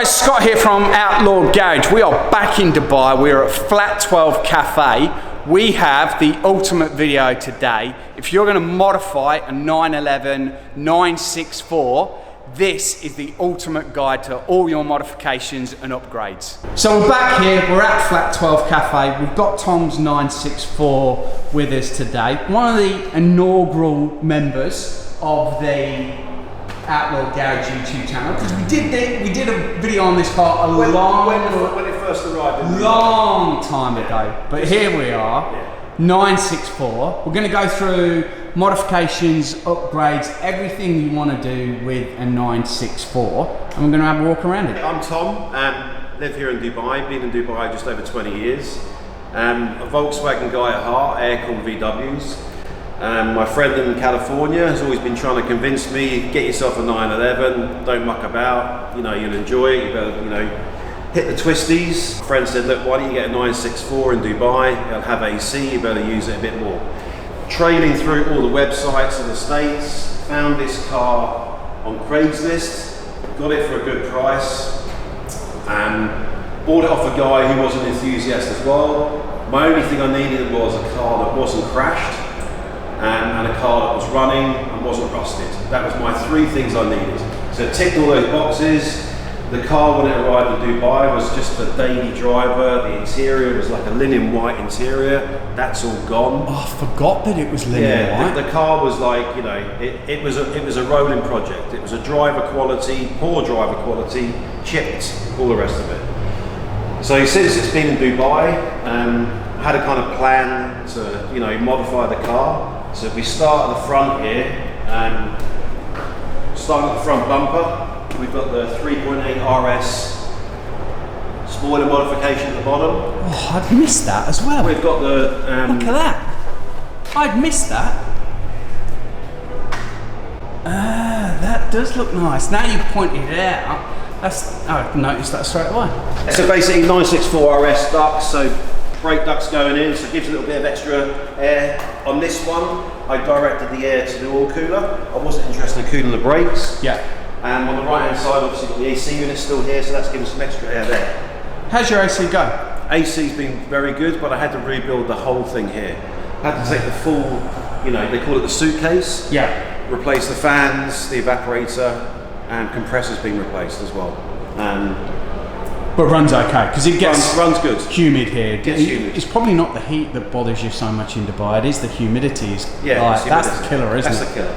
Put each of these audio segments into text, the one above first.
guys, Scott here from Outlaw Garage. We are back in Dubai. We are at Flat 12 Cafe. We have the ultimate video today. If you're going to modify a 911 964, this is the ultimate guide to all your modifications and upgrades. So we're back here, we're at Flat 12 Cafe. We've got Tom's 964 with us today. One of the inaugural members of the Outlaw Garage YouTube channel, because we did a video on this car when it first arrived, long time ago. But here we are, 964. We're going to go through modifications, upgrades, everything you want to do with a 964, and we're going to have a walk around it. I'm Tom, live here in Dubai, been in Dubai just over 20 years. A Volkswagen guy at heart, air-cooled VWs. My friend in California has always been trying to convince me, get yourself a 911, don't muck about, you'll enjoy it, you better, hit the twisties. My friend said, look, why don't you get a 964 in Dubai, it'll have AC, you better use it a bit more. Trailing through all the websites in the States, found this car on Craigslist, got it for a good price, bought it off a guy who was an enthusiast as well. My only thing I needed was a car that wasn't crashed, and a car that was running and wasn't rusted. That was my three things I needed. So it ticked all those boxes. The car, when it arrived in Dubai, was just a daily driver. The interior was like a linen white interior. That's all gone. Oh, I forgot that it was linen white. The car was like, it was a rolling project. It was a driver quality, poor driver quality, chipped, all the rest of it. So since it's been in Dubai, had a kind of plan to, modify the car. So if we start at the front here, starting at the front bumper, we've got the 3.8 RS spoiler modification at the bottom. Oh, I'd missed that as well. We've got the... look at that. I'd missed that. That does look nice. Now you've pointed it out, I've noticed that straight away. So basically 964 RS ducts, so brake ducts going in, so it gives a little bit of extra air. On this one, I directed the air to the oil cooler. I wasn't interested in cooling the brakes. Yeah. And on the right hand side, obviously got the AC unit still here, so that's giving some extra air there. How's your AC go? AC's been very good, but I had to rebuild the whole thing here. I had to take the full, they call it the suitcase. Yeah. Replace the fans, the evaporator, and compressor's been replaced as well. But runs okay, because it gets runs good. Humid here. Humid. It's probably not the heat that bothers you so much in Dubai, it is the humidity. Yeah, that's the killer, isn't it? That's the killer.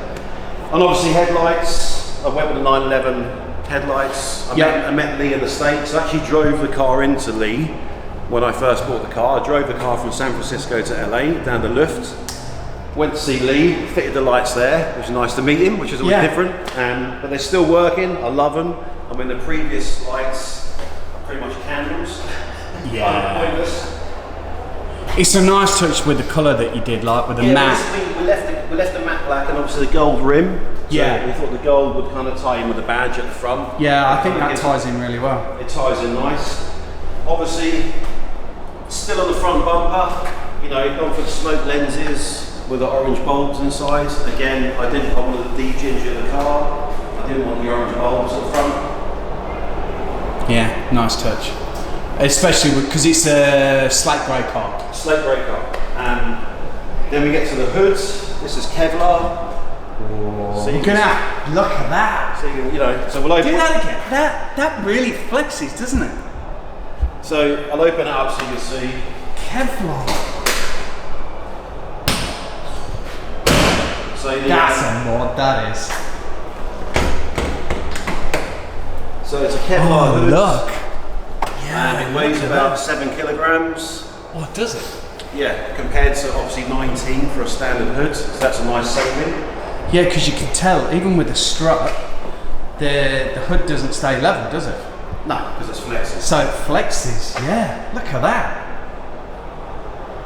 And obviously headlights, I went with the 911 headlights. I met Lee in the States. I actually drove the car into Lee when I first bought the car. I drove the car from San Francisco to LA, down the Luft. Went to see Lee, fitted the lights there, which is nice to meet him, which is always different. But they're still working, I love them. I mean, the previous lights, pretty much candles. Yeah. Pointless. It's a nice touch with the colour that you did, like with the matte. We left the matte black and obviously the gold rim. So yeah. We thought the gold would kind of tie in with the badge at the front. Yeah, I think that ties in really well. It ties in nice. Obviously, still on the front bumper, gone for the smoke lenses with the orange bulbs inside. Again, I wanted the de-ginger the car. I didn't want the orange bulbs at the front. Yeah, nice touch. Especially because it's a slate grey car. Slate grey car. Then we get to the hoods. This is Kevlar. Oh, so look at that. So we'll open. Do that again. That really flexes, doesn't it? So I'll open it up so you can see. Kevlar. So that's a mod, that is. So it's a Kevlar hood. Look. Yeah. It weighs about 7 kilograms. Oh, does it? Yeah, compared to obviously 19 for a standard hood. So that's a nice saving. Yeah, because you can tell, even with the strut, the hood doesn't stay level, does it? No, because it's flexes. So it flexes, yeah. Look at that.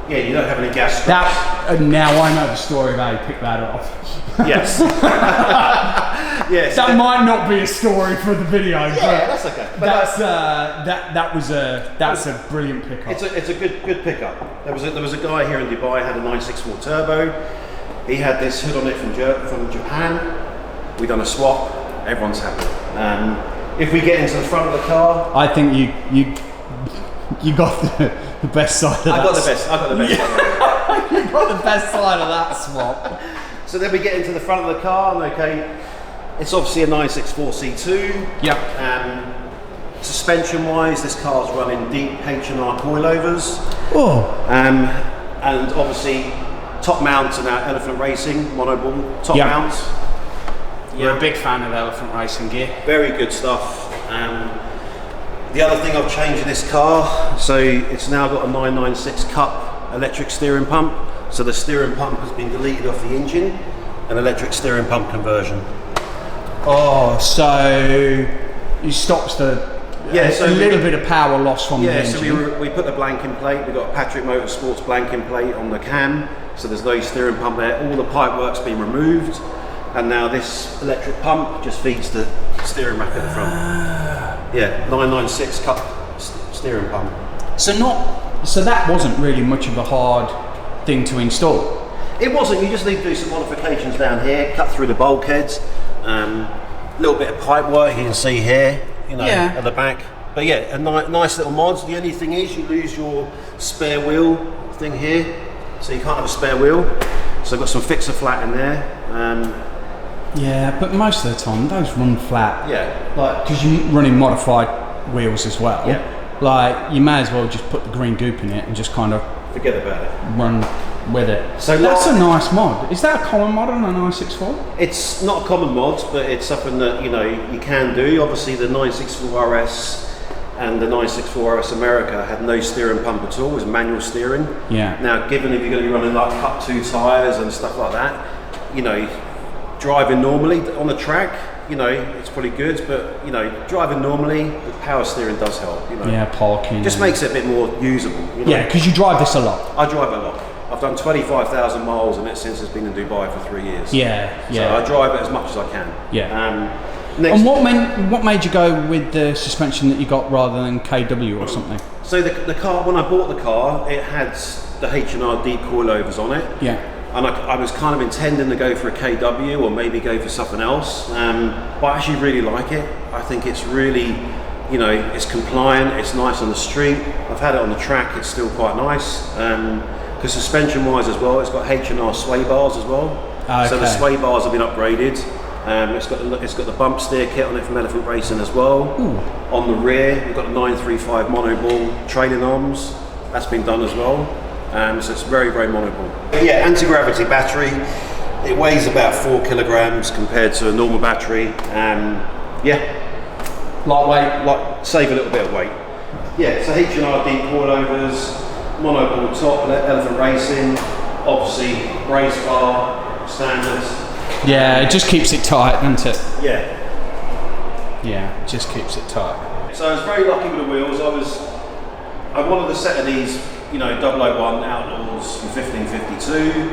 Yeah, you don't have any gas straps. Now I know the story of how you picked that up. Yes. Yes. That might not be a story for the video, but that's okay. But that's a brilliant pickup. It's a good pickup. There was a guy here in Dubai had a 964 turbo. He had this hood on it from Japan. We done a swap. Everyone's happy. If we get into the front of the car, I think you got the best side of that. I got the best side. You got the best side of that swap. So then we get into the front of the car, and okay, it's obviously a 964 C2. Yep. Suspension wise, this car's running deep H&R coilovers. Oh. And obviously top mounts are now Elephant Racing monoball top mounts. You're a big fan of Elephant Racing gear. Very good stuff. The other thing I've changed in this car, so it's now got a 996 cup electric steering pump. So the steering pump has been deleted off the engine, an electric steering pump conversion. Oh, so it stops the a little bit of power loss from the engine. Yeah, so we put the blanking plate. We've got Patrick Motorsports blanking plate on the cam, so there's no steering pump there. All the pipe work's been removed, and now this electric pump just feeds the steering rack at the front. Yeah, 996 cup steering pump. So that wasn't really much of a hard thing to install. It wasn't. You just need to do some modifications down here, cut through the bulkheads, a little bit of pipe work you can see here, at the back. But yeah, a nice little mod. The only thing is you lose your spare wheel thing here, so you can't have a spare wheel. So I've got some fixer flat in there. Yeah, but most of the time those run flat. Yeah. Like, because you're running modified wheels as well. Yeah. Like, you may as well just put the green goop in it and just kind of forget about it. Run with it. So that's a nice mod. Is that a common mod on a 964? It's not a common mod, but it's something that you can do. Obviously, the 964 RS and the 964 RS America had no steering pump at all. It was manual steering. Yeah. Now, given if you're going to be running like Cup 2 tyres and stuff like that, driving normally on the track, it's pretty good, but driving normally, the power steering does help. Yeah, parking. Just makes it a bit more usable. Yeah, because you drive this a lot. I drive it a lot. I've done 25,000 miles in it since it's been in Dubai for 3 years. Yeah. So I drive it as much as I can. Yeah. And what made you go with the suspension that you got rather than KW or something? So the car, when I bought the car, it had the H&R deep coilovers on it. Yeah. And I was kind of intending to go for a KW or maybe go for something else, but I actually really like it. I think it's really, it's compliant, it's nice on the street. I've had it on the track, it's still quite nice. Because suspension wise as well, it's got H&R sway bars as well. Okay. So the sway bars have been upgraded. It's got the bump steer kit on it from Elephant Racing as well. Ooh. On the rear, we've got the 935 monoball trailing arms. That's been done as well. So it's very, very monoball. But yeah, anti-gravity battery. It weighs about 4 kilograms compared to a normal battery. Lightweight, save a little bit of weight. Yeah, so H&R deep coilovers, monoball top, Elephant Racing, obviously brace bar, standards. Yeah, it just keeps it tight, doesn't it? Yeah. Yeah, it just keeps it tight. So I was very lucky with the wheels. I wanted a set of these 001 Outlaws from 1552.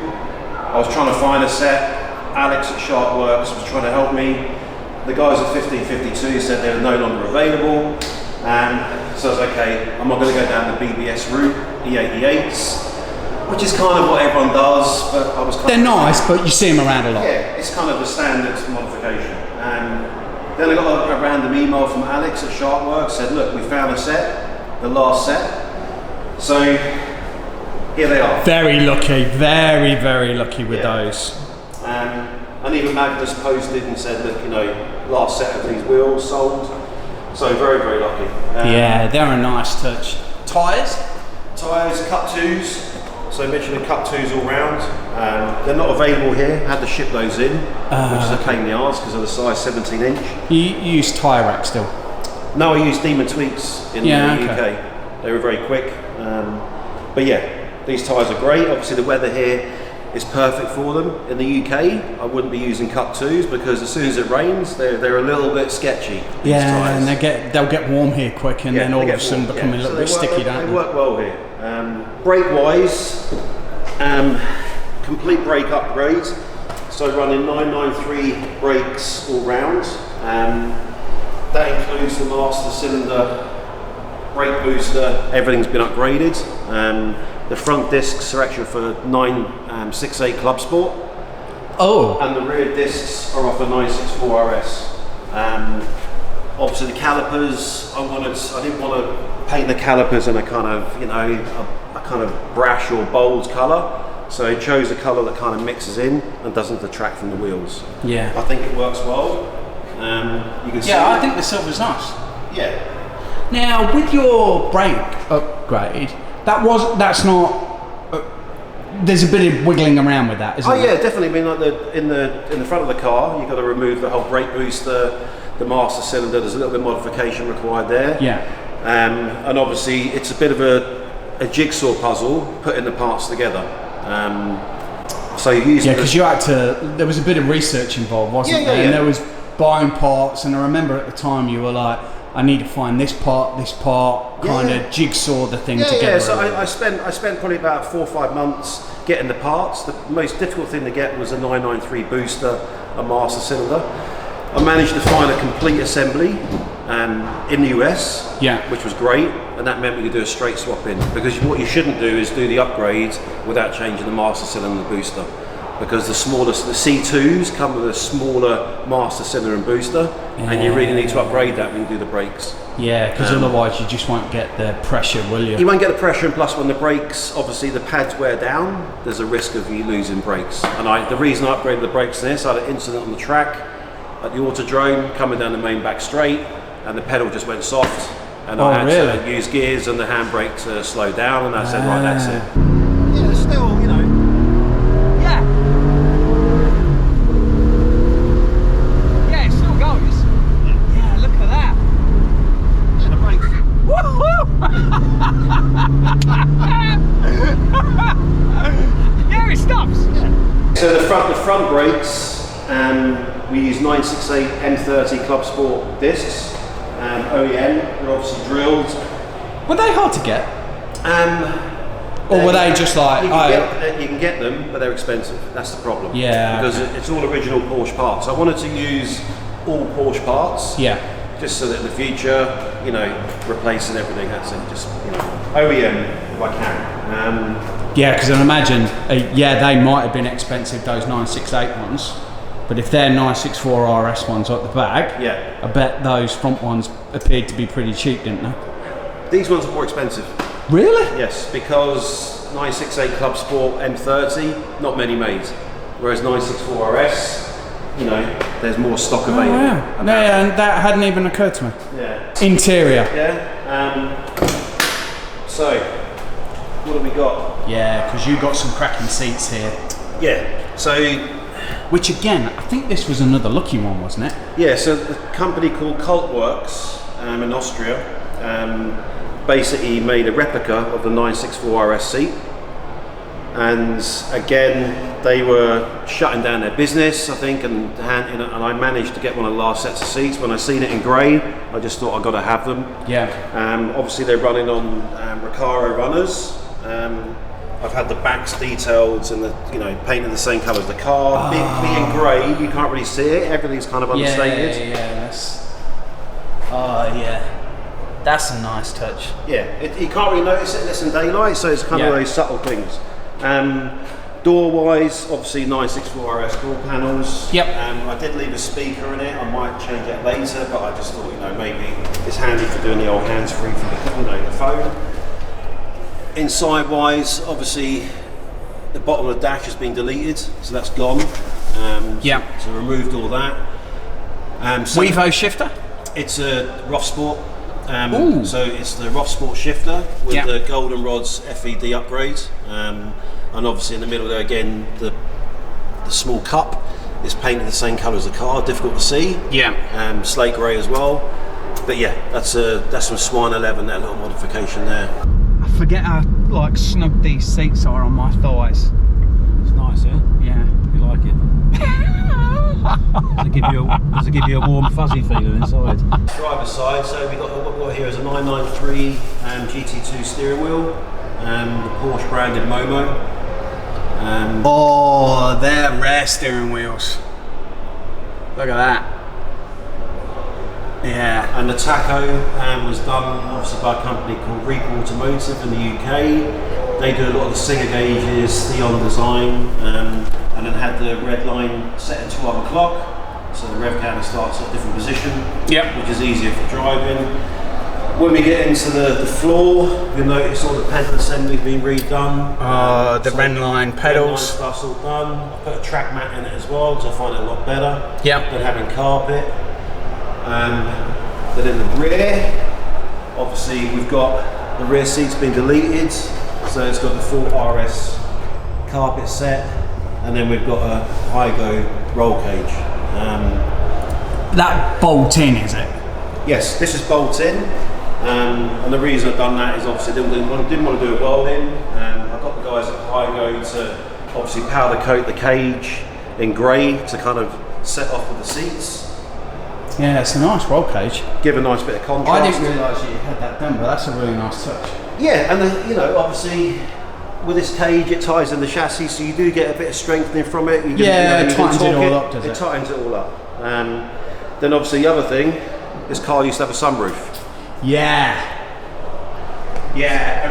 I was trying to find a set. Alex at Sharkworks was trying to help me. The guys at 1552 said they were no longer available. So I was okay, I'm not going to go down the BBS route, E88s, which is kind of what everyone does, but I was kind They're nice, but you see them around a lot. Yeah, it's kind of the standard modification. Then I got a random email from Alex at Sharkworks, said, look, we found a set, the last set. So here they are. Very lucky, very, very lucky with those. And even Magnus posted and said that, last set of these wheels sold. So very, very lucky. Yeah, they're a nice touch. Tyres? Tyres, Cup 2s. So Michelin Cup 2s all round. They're not available here. I had to ship those in, which is a pain in the arse because of the size 17 inch. You use tyre rack still? No, I use Demon Tweaks in the UK. They were very quick. But yeah, these tyres are great. Obviously the weather here is perfect for them. In the UK, I wouldn't be using Cup 2s because as soon as it rains, they're a little bit sketchy. Yeah, tyres. And they'll get warm here quick and then all of a sudden become a little bit sticky, don't they? They work well here. Brake-wise, complete brake upgrade. So running 993 brakes all round. That includes the master cylinder, brake booster, everything's been upgraded. The front discs are actually for 968 Club Sport. Oh. And the rear discs are off a 964 RS. Obviously the calipers, I didn't want to paint the calipers in a kind of, you know, a kind of brash or bold colour. So I chose a colour that kind of mixes in and doesn't detract from the wheels. Yeah. I think it works well. You can see. Yeah, I think the silver's nice. Yeah. Now, with your brake upgrade, that's not. There's a bit of wiggling around with that, isn't Oh there? yeah, definitely. I mean, like in the front of the car, you've got to remove the whole brake booster, the master cylinder. There's a little bit of modification required there. Yeah. And obviously, it's a bit of a jigsaw puzzle putting the parts together. So you use because you had to. There was a bit of research involved, wasn't there? And there was buying parts, and I remember at the time you were like, I need to find this part, kind of jigsaw the thing together. Yeah, so I spent probably about 4 or 5 months getting the parts. The most difficult thing to get was a 993 booster, a master cylinder. I managed to find a complete assembly in the US, which was great, and that meant we could do a straight swap in, because what you shouldn't do is do the upgrades without changing the master cylinder and booster, because the C2s come with a smaller master cylinder and booster, and you really need to upgrade that when you do the brakes. Yeah, because otherwise you just won't get the pressure, will you? You won't get the pressure, and plus when the brakes, obviously the pads wear down, there's a risk of you losing brakes. And the reason I upgraded the brakes in this, I had an incident on the track at the Autodrome, coming down the main back straight, and the pedal just went soft, and I had to use gears and the handbrake to slow down, and I said, right, that's it. Yeah, still, you know. Yeah, it still goes. Yeah, look at that. Yeah, the brakes. Yeah, it stops. Yeah. So the front brakes, we use 968 M30 Club Sport discs. OEM, they're obviously drilled. Were they hard to get? Or were they just like... You can get them, but they're expensive. That's the problem. Yeah. Because it's all original Porsche parts. I wanted to use all Porsche parts. Yeah. Just so that in the future, you know, replacing everything, that's it. Just, you know, OEM if I can. Yeah, because I imagine, they might have been expensive, those 968 ones. But if they're 964 RS ones at the back, I bet those front ones appeared to be pretty cheap, didn't they? These ones are more expensive. Really? Yes, because 968 Club Sport M30, not many made. Whereas 964 RS, you know, there's more stock available. Oh, wow. No, and that hadn't even occurred to me. Yeah. Interior. Yeah. So, what have we got? Yeah, because you got some cracking seats here. Yeah. So. Which again, I think this was another lucky one, wasn't it? Yeah, so the company called Cultworks in Austria basically made a replica of the 964 RS seat. And again, they were shutting down their business, I think, and I managed to get one of the last sets of seats. When I seen it in grey, I just thought I've got to have them. Yeah. Obviously, they're running on Recaro runners. I've had the backs detailed and painted the same colour as the car. Being grey, you can't really see it. Everything's kind of understated. That's a nice touch. Yeah, you can't really notice it unless in daylight, so it's kind of those subtle things. Door-wise, obviously 964 RS door panels. Yep. I did leave a speaker in it. I might change it later, but I just thought, maybe it's handy for doing the old hands-free for the phone. Inside-wise, obviously, the bottom of the dash has been deleted, so that's gone. So removed all that. Wevo shifter? It's a Roth Sport. So it's the Roth Sport shifter with the golden rods FED upgrade. And obviously in the middle there again, the small cup is painted the same colour as the car, difficult to see. Slate grey as well. But yeah, that's from Swine 11, that little modification there. I forget how snug these seats are on my thighs. It's nice, yeah? Yeah. You like it? Does it give you a warm fuzzy feeling inside? Driver's side, so what we've got here is a 993 GT2 steering wheel, the Porsche branded Momo. They're rare steering wheels. Look at that. Yeah. And the tacho was done obviously by a company called Reap Automotive in the UK. They do a lot of the Singer gauges, Theon design, and then had the red line set at 12 o'clock. So the rev counter starts at a different position. which is easier for driving. When we get into the floor, you'll notice all the pedal assembly's been redone. The Renline pedals. Stuff's all done. I put a track mat in it as well because I find it a lot better than having carpet. Then in the rear, obviously we've got the rear seats been deleted, so it's got the full RS carpet set, and then we've got a high-go roll cage. That bolt in, is it? Yes, this is bolt in. And the reason I've done that is obviously I didn't want to do a welding. I got the guys at Hygo to obviously powder coat the cage in grey to kind of set off with the seats. Yeah, it's a nice roll cage. Give a nice bit of contrast. I didn't realise you had that done, but that's a really nice touch. Yeah, and then, you know, obviously with this cage it ties in the chassis, so you do get a bit of strengthening from it. You can, it tightens it all up, does it? It tightens it all up. Then obviously the other thing, this car used to have a sunroof. Yeah,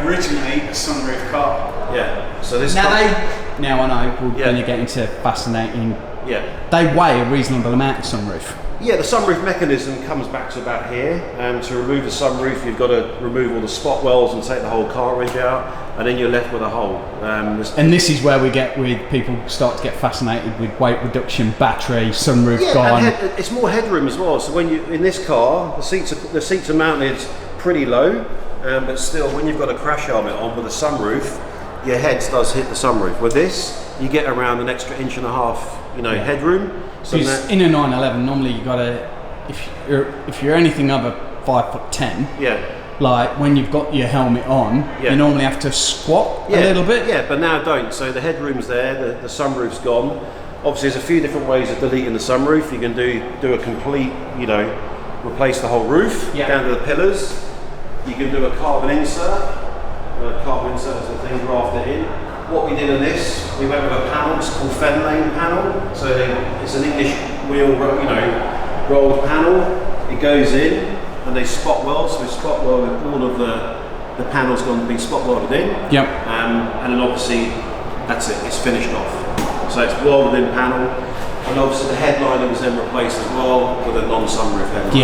originally a sunroof car. Yeah, so this now I know when you get into fascinating. Yeah, they weigh a reasonable amount of sunroof. Yeah, the sunroof mechanism comes back to about here. To remove the sunroof, you've got to remove all the spot wells and take the whole cartridge out, and then you're left with a hole. And this is where we get with people start to get fascinated with weight reduction, battery, sunroof gone. And it's more headroom as well. So when you in this car, the seats are mounted pretty low, but still, when you've got a crash helmet on with a sunroof, your head does hit the sunroof. With this, you get around an extra 1.5 inch, headroom. So in a 911, normally you gotta, if you're anything over 5'10", like when you've got your helmet on, you normally have to squat a little bit. Yeah, but now don't. So the headroom's there, the sunroof's gone. Obviously, there's a few different ways of deleting the sunroof. You can do a complete, replace the whole roof down to the pillars. You can do a carbon insert. Carbon insert is the thing grafted in. What we did on this, we went with a panel, it's called Fen Lane panel. So it's an English wheel, rolled panel. It goes in and they spot weld, so we spot welded all of the panels going to be spot welded in. Yep. And then obviously, that's it, it's finished off. So it's welded in panel. And obviously the headliner was then replaced as well with a non-sunroof headliner.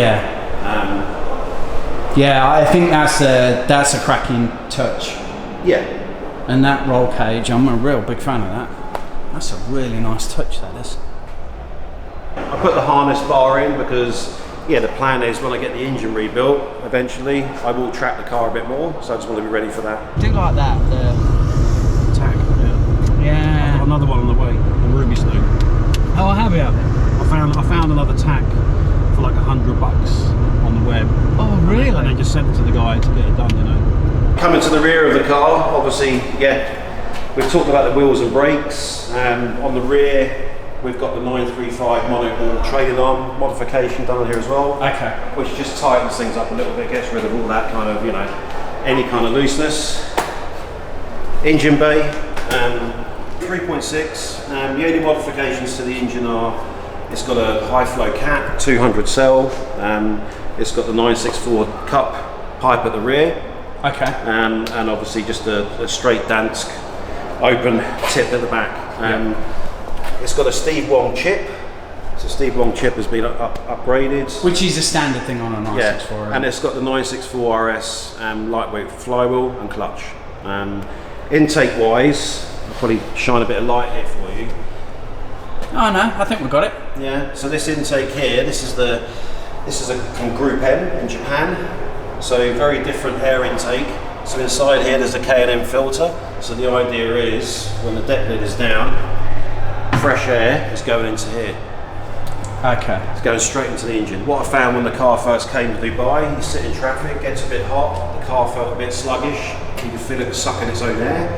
Yeah, I think that's a cracking touch. Yeah. And that roll cage, I'm a real big fan of that. That's a really nice touch, that is. I put the harness bar in because, the plan is when I get the engine rebuilt, eventually, I will track the car a bit more, so I just want to be ready for that. I do like that, the tack. Yeah. I've got another one on the way, the Ruby Snow. Oh, have you? I found another tack for like $100 on the web. Oh, really? And then just sent it to the guy to get it done, Coming to the rear of the car, obviously, we've talked about the wheels and brakes. On the rear, we've got the 935 monoball trailing arm modification done on here as well. Okay. Which just tightens things up a little bit, gets rid of all that kind of, any kind of looseness. Engine bay, 3.6. The only modifications to the engine are, it's got a high flow cap, 200 cell. It's got the 964 cup pipe at the rear. Okay. And obviously just a straight Dansk open tip at the back. It's got a Steve Wong chip. So Steve Wong chip has been upgraded. Which is a standard thing on a 964. And it's got the 964 RS lightweight flywheel and clutch. Intake wise, I'll probably shine a bit of light here for you. Oh no, I think we've got it. Yeah, so this intake here, this is from Group M in Japan. So very different air intake. So inside here there's a K&M filter. So the idea is when the deck lid is down, fresh air is going into here. Okay. It's going straight into the engine. What I found when the car first came to Dubai, you sit in traffic, gets a bit hot, the car felt a bit sluggish, you could feel it was sucking its own air.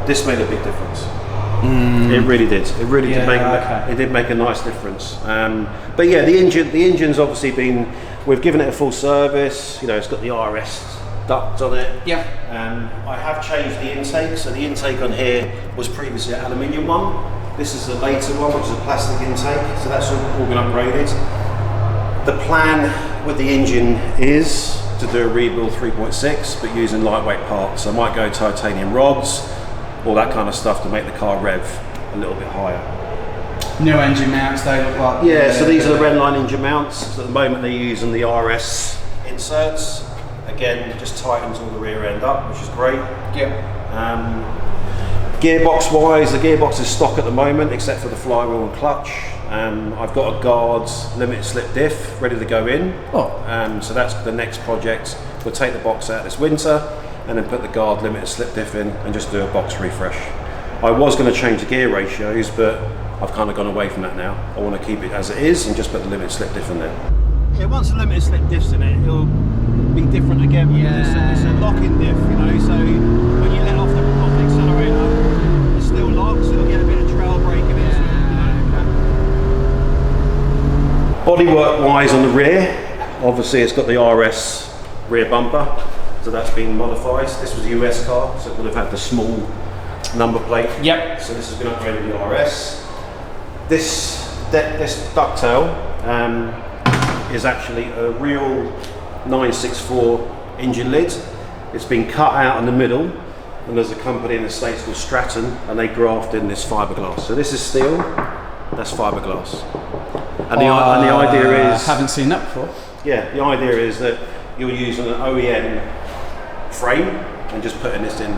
This made a big difference. It really did. It really did make. It did make a nice difference. But yeah, the engine's obviously been. We've given it a full service. It's got the RS duct on it. Yeah. I have changed the intake. So the intake on here was previously an aluminium one. This is the later one, which is a plastic intake. So that's all been upgraded. The plan with the engine is to do a rebuild 3.6, but using lightweight parts. So I might go titanium rods, all that kind of stuff to make the car rev a little bit higher. New engine mounts, they look like. Yeah, so these are the Redline engine mounts. So at the moment they're using the RS inserts. Again, it just tightens all the rear end up, which is great. Yep. Gearbox wise, the gearbox is stock at the moment, except for the flywheel and clutch. I've got a Guards limited slip diff ready to go in. So that's the next project. We'll take the box out this winter and then put the Guard limited slip diff in and just do a box refresh. I was going to change the gear ratios, but I've kind of gone away from that now. I want to keep it as it is and just put the limited slip diff in there. Yeah, once the limited slip diff's in it, it'll be different again. Yeah. It's a lock-in diff, you know, so when you let off the accelerator, it's still locked, so it'll get a bit of trail brake in it. Bodywork wise on the rear, obviously it's got the RS rear bumper, so that's been modified. This was a US car, so it would have had the small number plate. Yep. So this has been upgraded to the RS. This ducktail is actually a real 964 engine lid. It's been cut out in the middle, and there's a company in the States called Stratton, and they graft in this fiberglass. So this is steel, that's fiberglass. And the idea is... I haven't seen that before. Yeah, the idea is that you're using an OEM frame and just putting this in.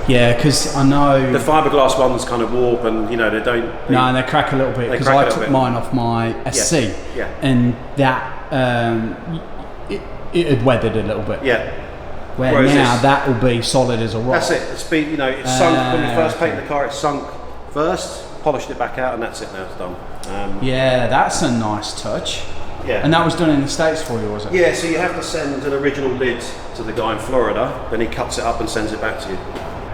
Yeah, because I know... The fiberglass ones kind of warp and, you know, they don't... No, they crack a little bit, because I took mine off my SC, and that, it had weathered a little bit. Yeah. Whereas now that will be solid as a rock. That's it. It's been, you know, it's sunk when we first painted the car. It's sunk first, polished it back out, and that's it. Now it's done. Yeah, that's a nice touch. Yeah. And that was done in the States for you, was it? Yeah. So you have to send an original lid to the guy in Florida, then he cuts it up and sends it back to you.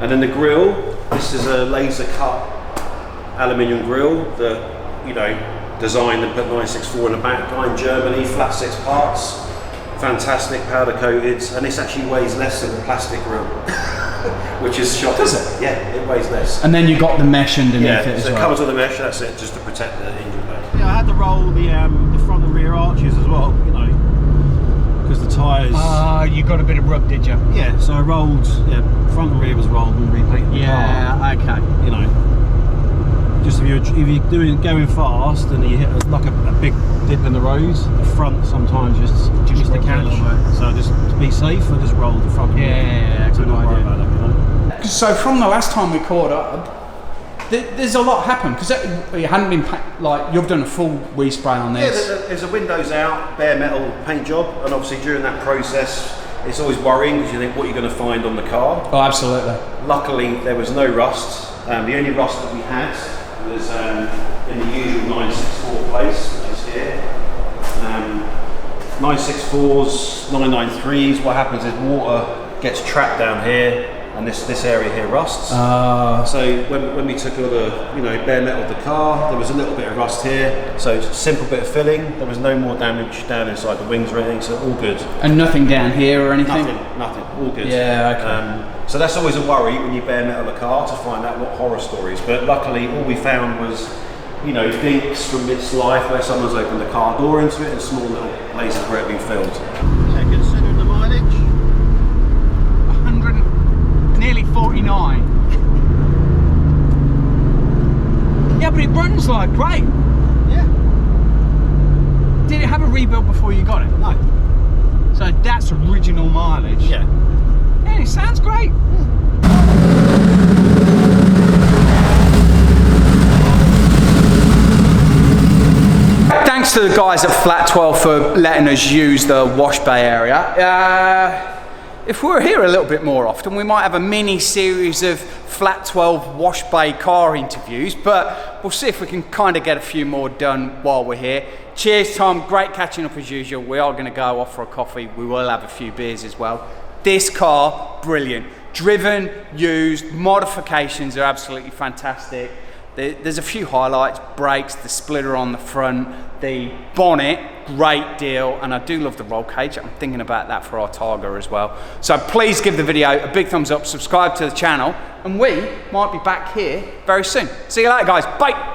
And then the grille. This is a laser cut aluminium grille that, you know, designed and put 964 in the back. Guy in Germany, flat 6 parts. Fantastic, powder coated, and this actually weighs less than the plastic grill, which is shocking. Does it? Yeah, it weighs less. And then you got the mesh underneath it as so well. it comes with a mesh, that's it, just to protect the engine bay. Yeah, I had to roll the front and rear arches as well, you know, because the tyres... you got a bit of rub, did you? Yeah, so I rolled, front and rear was rolled and repainted the car. Yeah, okay. You know, just if you're going fast and you hit like a big dip in the road, the front sometimes just the catch. So just to be safe, I just rolled the front. Yeah, so don't worry about it, you know. So from the last time we caught up, there's a lot happened, because it hadn't been like, you've done a full respray on this. Yeah, there's a windows out, bare metal paint job, and obviously during that process, it's always worrying because you think what you're going to find on the car. Oh, absolutely. Luckily, there was no rust. The only rust that we had was in the usual 964 place, which is here. 964s, 993s, what happens is water gets trapped down here, and this area here rusts. So when we took all the bare metal of the car, there was a little bit of rust here. So it's a simple bit of filling. There was no more damage down inside the wings or anything, so all good. And nothing down here or anything? Nothing, all good. Yeah, okay. So that's always a worry when you bare metal a car, to find out what horror stories. But luckily, all we found was, dinks from its life where someone's opened the car door into it, and small little places where it had been filled. Yeah, considering the mileage, 100, nearly 49. Yeah, but it runs like great. Yeah. Did it have a rebuild before you got it? No. So that's original mileage. Yeah. Yeah, it sounds great. Thanks to the guys at Flat 12 for letting us use the wash bay area. If we were here a little bit more often, we might have a mini series of Flat 12 wash bay car interviews, but we'll see if we can kind of get a few more done while we're here. Cheers, Tom. Great catching up as usual. We are going to go off for a coffee. We will have a few beers as well. This car, brilliant. Driven, used, modifications are absolutely fantastic. There's a few highlights: brakes, the splitter on the front, the bonnet, great deal, and I do love the roll cage. I'm thinking about that for our Targa as well. So please give the video a big thumbs up, subscribe to the channel, and we might be back here very soon. See you later, guys. Bye.